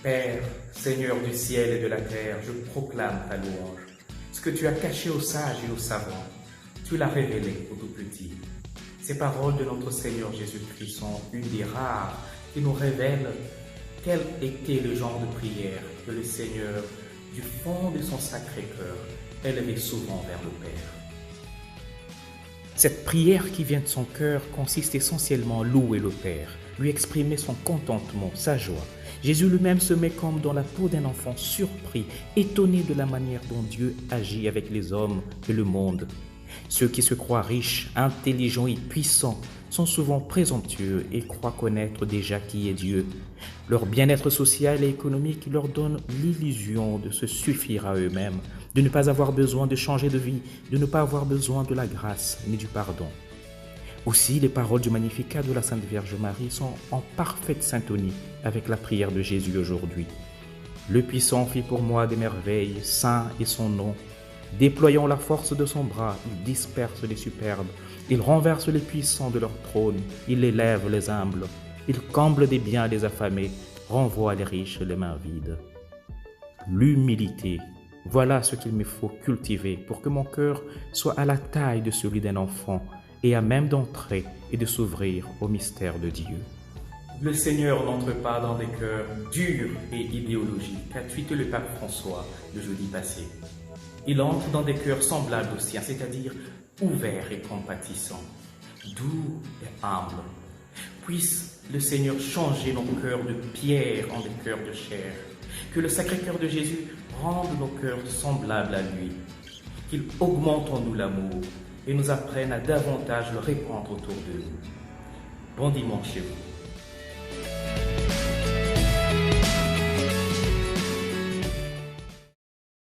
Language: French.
Père, Seigneur du ciel et de la terre, je proclame ta louange. Ce que tu as caché aux sages et aux savants, tu l'as révélé aux tout petits. Ces paroles de notre Seigneur Jésus-Christ sont une des rares qui nous révèlent quel était le genre de prière que le Seigneur, du fond de son sacré cœur, élevait souvent vers le Père. Cette prière qui vient de son cœur consiste essentiellement à louer le Père, lui exprimer son contentement, sa joie. Jésus lui-même se met comme dans la peau d'un enfant surpris, étonné de la manière dont Dieu agit avec les hommes et le monde. Ceux qui se croient riches, intelligents et puissants sont souvent présomptueux et croient connaître déjà qui est Dieu. Leur bien-être social et économique leur donne l'illusion de se suffire à eux-mêmes, de ne pas avoir besoin de changer de vie, de ne pas avoir besoin de la grâce ni du pardon. Aussi, les paroles du Magnificat de la Sainte Vierge Marie sont en parfaite syntonie avec la prière de Jésus aujourd'hui. Le puissant fit pour moi des merveilles, saint est son nom. Déployant la force de son bras, il disperse les superbes, il renverse les puissants de leur trône, il élève les humbles, il comble des biens les affamés, renvoie les riches les mains vides. L'humilité, voilà ce qu'il me faut cultiver pour que mon cœur soit à la taille de celui d'un enfant et à même d'entrer et de s'ouvrir au mystère de Dieu. Le Seigneur n'entre pas dans des cœurs durs et idéologiques, qu'a tweeté le pape François le jeudi passé. Il entre dans des cœurs semblables aux siens, c'est-à-dire ouverts et compatissants, doux et humbles. Puisse le Seigneur changer nos cœurs de pierre en des cœurs de chair. Que le Sacré-Cœur de Jésus rende nos cœurs semblables à lui. Qu'il augmente en nous l'amour et nous apprenne à davantage le répandre autour de nous. Bon dimanche chez vous.